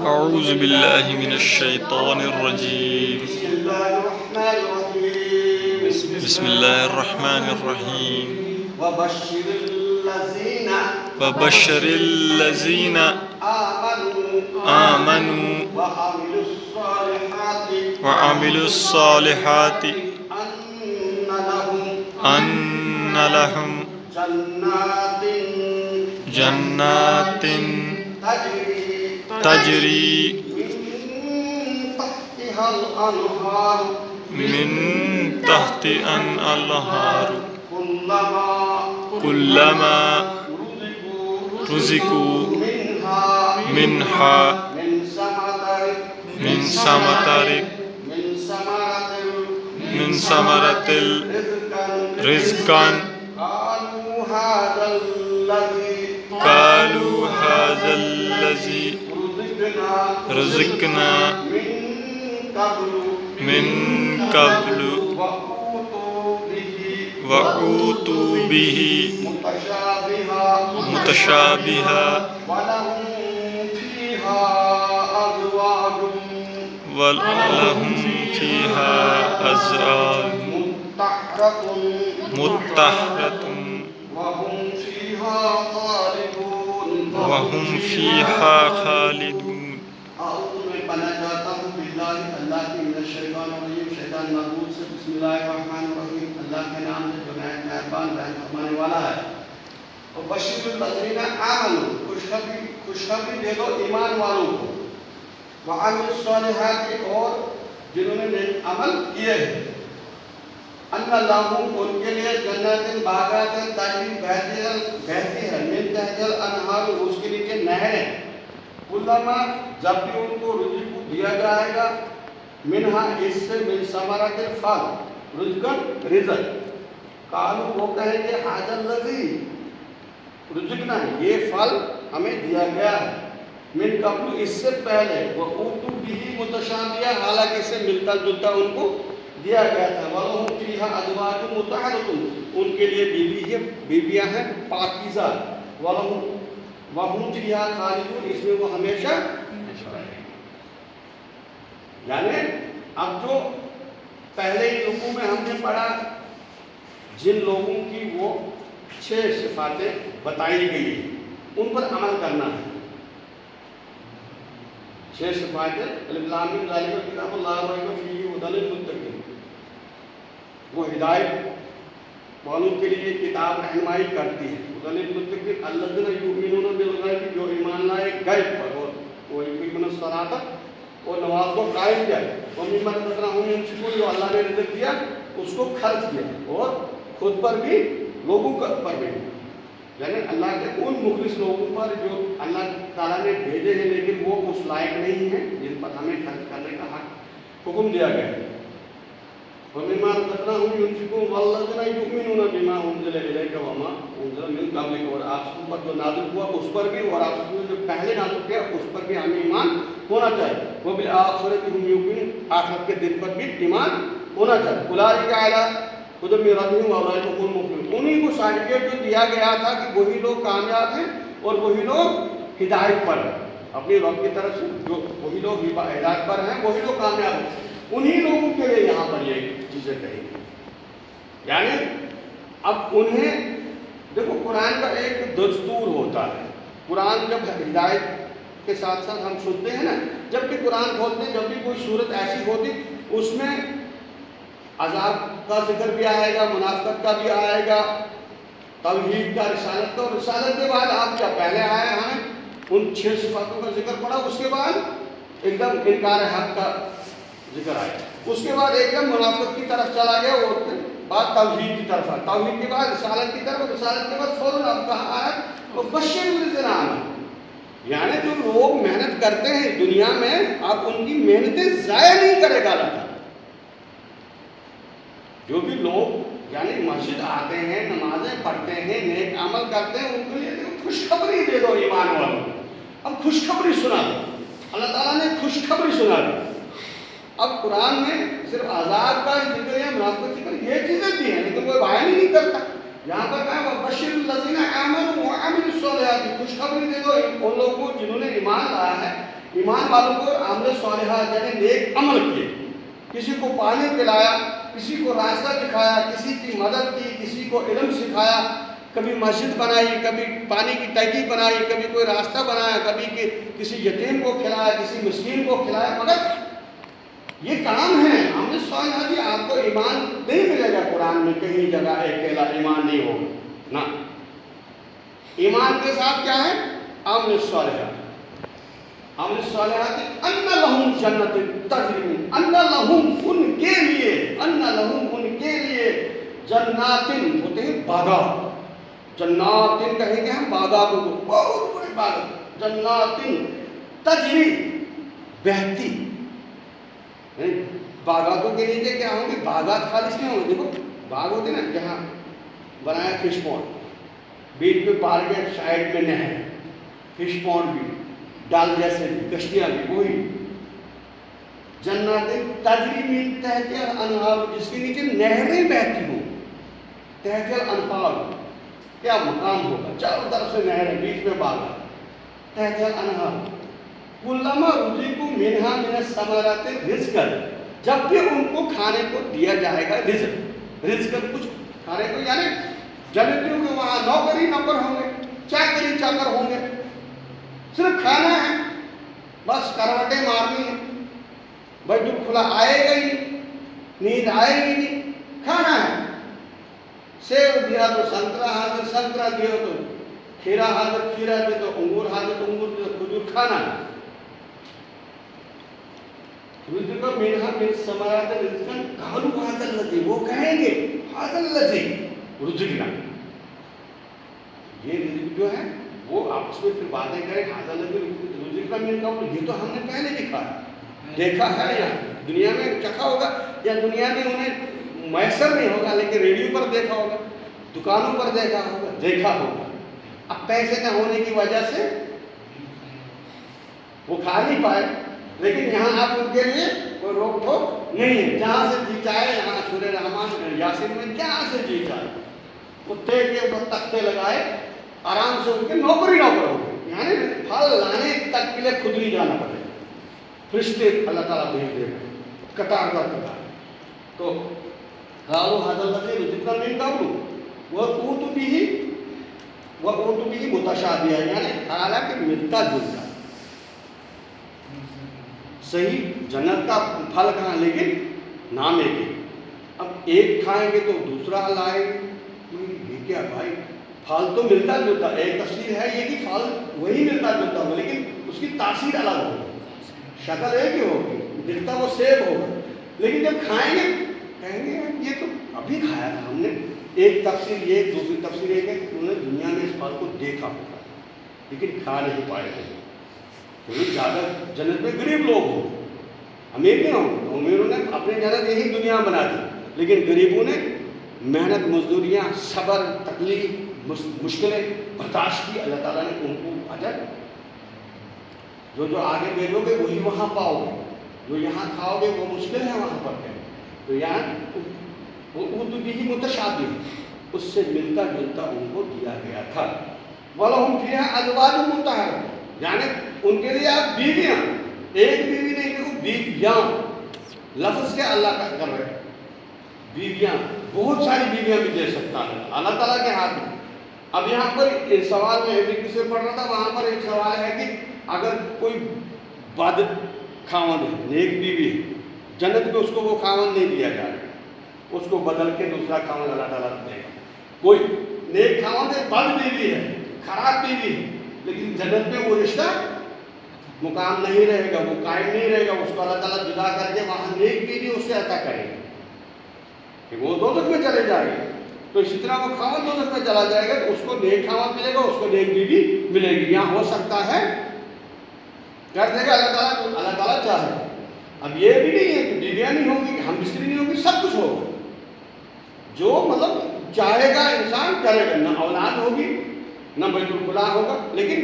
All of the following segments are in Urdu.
أعوذ بالله من الشيطان الرجيم. بسم الله الرحمن الرحيم. وبشر الذين آمنوا وعملوا الصالحات أن لهم جنات تجري من تحت الأنهار كلما رزقوا منها من ثمرة رزقا قالوا هذا الذي رزقنا من قبل وأوتوا به متشابها ولهم فيها أزواج مطهرة وهم فيها خالدون. أعوذ میں پناہ چاہتا ہوں باللہ اللہ کی من الشیطان الرجیم شیطان مربوط سے. بسم اللہ الرحمن الرحیم. اللہ کے نام سے جو نہایت مہربان رحم فرمانے والا ہے. وبشر الذین آمنوا خوشخبری دے دو ایمان والوں کو. وعملوا الصالحات اور جنہوں نے نیک عمل کیے ہیں. ان لہم ان کے لیے جنات باغات تجری بہتی ہے من تحت الانہار اس کے نیچے نہریں. علما جب بھی ان کو رزق دیا جائے گا منہا اس سے من ثمرات الفل رزق قالوا وہ کہیں گے ھذا الذی رزقنا یہ پھل ہمیں دیا گیا ہے من قبل اس سے پہلے وأوتوا به متشابہا حالانکہ اس سے ملتا جلتا ان کو دیا گیا تھا. وَلَهُمْ فِيهَا أَزْوَاجٌ مُطَهَّرَةٌ ان کے لیے بیویاں ہیں پاکیزہ. وَهُمْ فِيهَا خَالِدُونَ اس میں وہ ہمیشہ یعنی اب جو پہلے ہی رکوع میں ہم نے پڑھا جن لوگوں کی وہ 6 صفاتیں بتائی گئی ان پر عمل کرنا ہے. 6 صفاتیں الف لام میم ذالک الکتاب لا ریب فیہ ھدی للمتقین. وہ ہدایت والوں کے لیے کتاب رہنمائی کرتی ہے. ھدی للمتقین الذین یؤمنون بالغیب جو ایمان لائے غیب پر اور وہ یقیمون الصلاۃ اور نماز کو قائم کیا. ومما رزقناہم ينفقون جو اللہ نے رزق دیا اس کو خرچ کیا اور خود پر بھی لوگوں پر بھی. یعنی اللہ کے ان مخلص لوگوں پر جو اللہ تعالیٰ نے بھیجے ہیں لیکن وہ اس لائق نہیں ہیں جن پر ہمیں خرچ کرنے کا حکم دیا گیا ہے. وَمِمَّا رَزَقْنَاهُمْ يُنْفِقُونَ وَالَّذِينَ يُؤْمِنُونَ بِمَا أُنزِلَ إِلَيْكَ وَمَا أُنزِلَ مِن قَبْلِكَ اور آپ پر جو نازل ہوا اس پر بھی اور آپ جو پہلے نازل کیا اس پر بھی ہمیں ایمان ہونا چاہیے. وَبِالْآخِرَةِ هُمْ يُوقِنُونَ آخرت کے دن پر بھی ایمان ہونا چاہیے. أُولَٰئِكَ عَلَىٰ هُدًى مِّن رَّبِّهِمْ وَأُولَٰئِكَ هُمُ الْمُفْلِحُونَ. انہی کو سرٹیفکیٹ جو دیا گیا تھا کہ وہی لوگ کامیاب ہیں اور وہی لوگ ہدایت پر ہیں. اپنی رب کی طرف سے جو وہی لوگ ہدایت پر ہیں وہی لوگ کامیاب ہیں. انہی لوگوں کے لیے یہاں پر یہ چیزیں کہیں گی. یعنی اب انہیں دیکھو قرآن کا ایک دستور ہوتا ہے. قرآن جب ہدایت کے ساتھ ساتھ ہم سنتے ہیں نا جب بھی قرآن کھولتے ہیں جب بھی کوئی صورت ایسی ہوتی اس میں عذاب کا ذکر بھی آئے گا منافقت کا بھی آئے گا توحید کا رسالت کا. اور رسالت کے بعد آپ کیا پہلے آئے ہمیں ان 6 صفاتوں کا ذکر پڑا اس کے بعد ایک دم انکار حق کا ذکر آیا اس کے بعد ایک دم منافقت کی طرف چلا گیا اور بعد توحید کی طرف آیا توحید کے بعد رسالت کی طرف رسالت کے بعد فوراً اب کہاں آیا وبشر الذین آمنوا. یعنی جو لوگ محنت کرتے ہیں دنیا میں آپ ان کی محنتیں ضائع نہیں کرے گا اللہ. جو بھی لوگ یعنی مسجد آتے ہیں نمازیں پڑھتے ہیں نیک عمل کرتے ہیں ان کے لیے خوشخبری دے دو ایمان والوں. اب خوشخبری سنا دو. اللہ تعالیٰ نے خوشخبری سنا دی. اب قرآن میں صرف عذاب کا ذکر ہے منافقت ذکر یہ چیزیں بھی ہیں لیکن کوئی بیان ہی نہیں کرتا. یہاں پر کہا بشر الذین آمنوا وعملوا الصالحات، خوشخبری دے دو ان لوگوں کو جنہوں نے ایمان لایا ہے، ایمان والوں کو عمل صالحات یعنی نیک عمل کیے، کسی کو پانی پلایا، کسی کو راستہ دکھایا، کسی کی مدد کی، کسی کو علم سکھایا، کبھی مسجد بنائی، کبھی پانی کی ٹینکی بنائی، کبھی کوئی راستہ بنایا، کبھی کسی یتیم کو کھلایا، کسی مسکین کو کھلایا. مگر یہ کام ہے عمل صالحات. آپ کو ایمان نہیں ملے گا قرآن میں کہیں جگہ اکیلا ایمان نہیں ہوگا نا. ایمان کے ساتھ کیا ہے؟ عمل صالحات. عمل صالحات ان لہم جنت تجری، ان لہم ان کے لیے، ان لہم ان کے لیے جناتن ہوتے ہیں باغات. جناتن کہیں گے ہم باغاتوں کو، بہت بڑے باغات. جناتن تجری بہتی. باغاتوں کے نیچے کیا ہوں گے؟ باغات خالص نہیں ہوں گے. دیکھو باغ ہوتے نا جہاں بنایا فش پونڈ، بیچ میں پارک ہے، سائڈ میں نہر، فش پونڈ بھی، ڈال جیسے بھی، کشتیاں بھی، وہی جنات تجری من تحتها الانہار، جس کے نیچے نہریں بہتی ہوں. تحت الانہار کیا مقام ہوگا؟ چاروں طرف سے نہر ہے، بیچ میں باغ ہے. تحت الانہار کلما رزقوا منها من الثمرات رزقا، جب بھی ان کو کھانے کو دیا جائے گا رزق، رزق کچھ کھانے کو، یعنی جنتیوں کے وہاں نوکری نوکر ہوں گے، چاکری چاکر ہوں گے، صرف کھانا ہے، بس کروٹیں مارنی ہے، بیت الخلا آئے گا ہی نہیں، نیند آئے گی نہیں، کھانا ہے. سیب دیا تو سنترا حاضر، سنترا دیا تو کھیرا حاضر، کھیرا دے تو انگور حاضر، انگور دے تو کھجور. کھانا ہے. رزق منها من ثمرات رزقا قالوا هذا الذي، وہ کہیں گے هذا الذي رزقنا، یہ رزق جو ہے وہ آپس میں پھر باتیں کریں هذا الذي رزقنا من قبل، یہ تو ہم نے پہلے دیکھا ہے، دیکھا ہے یا دنیا میں چکھا ہوگا یا دنیا میں انہیں میسر نہیں ہوگا، لیکن ریڈیو پر دیکھا ہوگا، دکانوں پر دیکھا ہوگا، دیکھا ہوگا. اب پیسے نہ ہونے کی وجہ سے وہ کھا نہیں پائے، لیکن یہاں آپ ان کے لیے کوئی روک ٹوک نہیں ہے. جہاں سے جی چاہے، یہاں سورہ رحمان یاسین میں جہاں سے جی چاہے کتے کے اوپر تختے لگائے، آرام سے ان کے نوکری نوکر ہو گئے. یعنی پھل لانے تک کے لیے خود نہیں جانا پڑے گا، فرشتے اللہ تعالیٰ بھیج دے گا قطار در قطار. تو قالوا هذا الذي رزقنا من قبل وأوتوا به متشابها، یعنی حالانکہ ملتا جلتا صحیح جنت کا پھل کہاں، لیکن نام ایک ہے. اب ایک کھائیں گے تو دوسرا لائیں گے، یہ کیا بھائی، پھل تو ملتا جلتا. ایک تفسیر ہے یہ کہ پھل وہی ملتا جلتا ہوگا، لیکن اس کی تاثیر الگ ہوگی، شکل ایک ہی ہوگی، دکھتا وہ سیب ہوگا، لیکن جب کھائیں گے کہیں گے یہ تو ابھی کھایا تھا ہم نے. ایک تفسیر یہ، دوسری تفسیر یہ کہ انہوں نے دنیا میں اس پھل کو دیکھا ہوگا لیکن کھا نہیں پائے تھے. زیادہ جنت میں غریب لوگ ہوں، امیر نہیں ہوں. امیروں نے اپنی جنت یہی دنیا بنا دی، لیکن غریبوں نے محنت مزدوریاں، صبر، تکلیف، مشکلیں برداشت کی. اللہ تعالیٰ نے ان کو اجر، جو آگے بھیجو گے وہی وہاں پاؤ گے، جو یہاں کھاؤ گے وہ مشکل ہے وہاں پر ہے. تو یہاں وہ تو بھی متشابہ، اس سے ملتا جلتا ان کو دیا گیا تھا. وَلَهُمْ فِيهَا أَزْوَاجٌ مُطَهَّرَةٌ، یعنی ان کے لیے آپ بیویاں، ایک بیوی نہیں، دیکھو بیویاں لفظ کے اللہ کا کر رہے ہیں. بیویاں بہت ساری بیویاں بھی دے سکتا ہے اللہ تعالیٰ کے ہاتھ میں. اب یہاں پر ایک سوال میں ایک سے پڑھ رہا تھا، وہاں پر ایک سوال ہے کہ اگر کوئی بد خاوند ہے، نیک بیوی ہے، جنت میں اس کو وہ خاوند نہیں دیا جائے گا، اس کو بدل کے دوسرا خاوند اللہ تعالیٰ دے گا. کوئی نیک خاوند ہے، بد بیوی ہے، خراب بیوی ہے، لیکن جنت میں وہ رشتہ مقام نہیں رہے گا، وہ قائم نہیں رہے گا. اس کو اللہ تعالیٰ جدا کر کے وہاں نیک بیوی اس سے عطا کرے گا کہ وہ دوزخ میں چلے جائے گا. تو اسی طرح وہ خاوند دوزخ میں چلا جائے گا تو اس کو نیک خاوند ملے گا، اس کو نیک بیوی ملے گی. یہاں ہو سکتا ہے کر دے گا اللہ تعالیٰ چاہے. اب یہ بھی نہیں ہے کہ بیویاں نہیں ہوں گی، ہم مستری نہیں ہوں گی، سب کچھ ہوگا. جو مطلب چاہے گا انسان کرے گا. نہ اولاد ہوگی، نہ بیت الخلا ہوگا، لیکن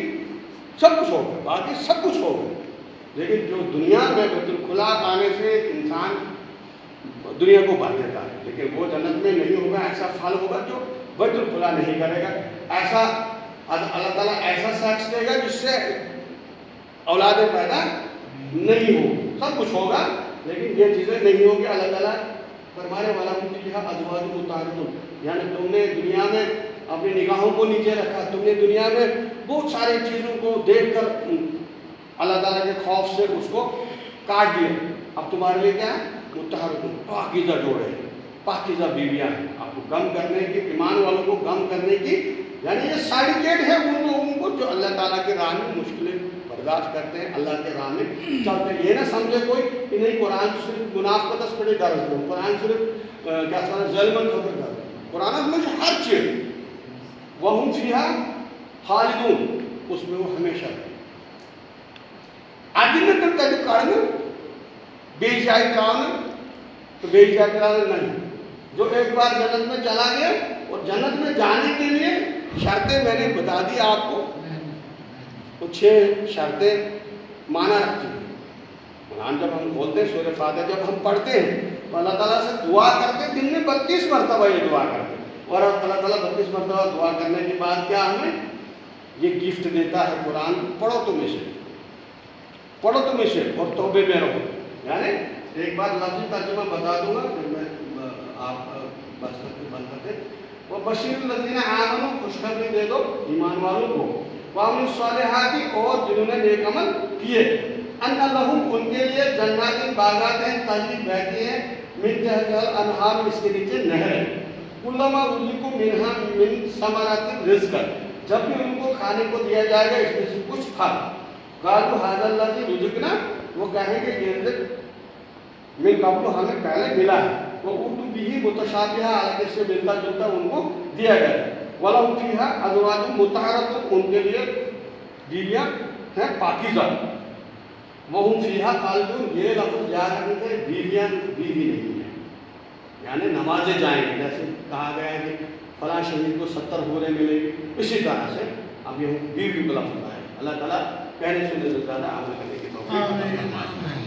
سب کچھ ہوگا. باقی سب کچھ ہوگا، لیکن جو دنیا میں بیت الخلا آنے سے انسان دنیا کو بھر دیتا ہے، لیکن وہ جنت میں نہیں ہوگا. ایسا پھل ہوگا جو بیت الخلا نہیں کرے گا. ایسا اللہ تعالیٰ ایسا سیکس دے گا جس سے اولادیں پیدا نہیں ہو. سب کچھ ہوگا لیکن یہ چیزیں نہیں ہوگی. اللہ تعالیٰ فرمانے والا فیہا ازواج مطہرۃ, یعنی تم نے دنیا میں اپنی نگاہوں کو نیچے رکھا, تم نے دنیا میں بہت ساری چیزوں کو دیکھ کر اللہ تعالیٰ کے خوف سے اس کو کاٹ دیا. اب تمہارے لیے کیا ہے؟ مطہرۃ, پاکیزہ جوڑے, پاکیزہ بیویاں ہیں. آپ کو غم کرنے کی, ایمان والوں کو غم کرنے کی, یعنی یہ سرٹیفکیٹ ہے ان لوگوں کو جو اللہ تعالیٰ کے راہ میں مشکلیں برداشت کرتے ہیں, اللہ کے راہ میں چلتے ہیں. یہ نہ سمجھے کوئی کہ نہیں قرآن صرف منافقت پڑے غرض ہے, قرآن صرف کیا سمجھے ظلم خبر غرض. قرآن میں ہر چیز وَهُمْ فِيهَا خَالِدُونَ, اس میں وہ ہمیشہ رہے. آدمی تو کہتے کرنا بے جائے کرانا تو بے جائے کرانا نہیں. جو ایک بار جنت میں چلا گیا, اور جنت میں جانے کے لیے شرطیں میں نے بتا دی آپ کو, وہ 6 شرطیں مانا رکھتی ہیں. قرآن جب ہم بولتے ہیں, سورہ فاتحہ جب ہم پڑھتے ہیں تو اللہ تعالیٰ سے دعا کرتے ہیں, دن میں 32 مرتبہ یہ دعا کرتے ہیں. اور اللہ تعالیٰ 32 مرتبہ دعا کرنے کے بعد کیا ہمیں یہ گفٹ دیتا ہے قرآن, پڑھو تم اسے, پڑھو تم اسے اور توبے میں رہو. یعنی ایک بار لفظی ترجمہ بتا دوں گا, پھر میں آپ بس کرتے بند کرتے. وہ بشیر الذین آمنوا, خوشخبری دے دو ایمان والوں کو, وعملوا الصالحات, اور جنہوں نے نیک عمل کیے, ان لہم, ان کے لیے جنات, باغات ہیں, تجری بہتی ہیں, من تحتہا الانہار, اس کے نیچے نہریں, کلما رزقوا منہا من ثمرات رزقا, جب بھی ان کو کھانے کو دیا جائے گا اس میں سے کچھ پھل, قالوا ھذا الذی رزقنا, وہ کہیں گے یہ رزق من قبل ہمیں پہلے ملا ہے, وہ اردو بھی متشابہہ, حالانکہ اس سے ملتا جلتا ان کو دیا گیا ہے. وَلَهُمْ فِيهَا أَزْوَاجٌ مُطَهَّرَةٌ, ان کے لیے بیویاں ہیں پاکیزہ. وَهُمْ فِيهَا خَالِدُونَ, یہ لفظ یاد رکھیں کہ بیویاں بیوی نہیں ہیں, یعنی نمازیں جائیں گے. جیسے کہا گیا ہے کہ فلاں شہید کو 70 حوریں ملے گی, اسی طرح سے اب یہ بیوی کو لفظ ہے. اللہ تعالیٰ کہنے سے زیادہ عمل کرنے کی توفیق عطا فرمائے.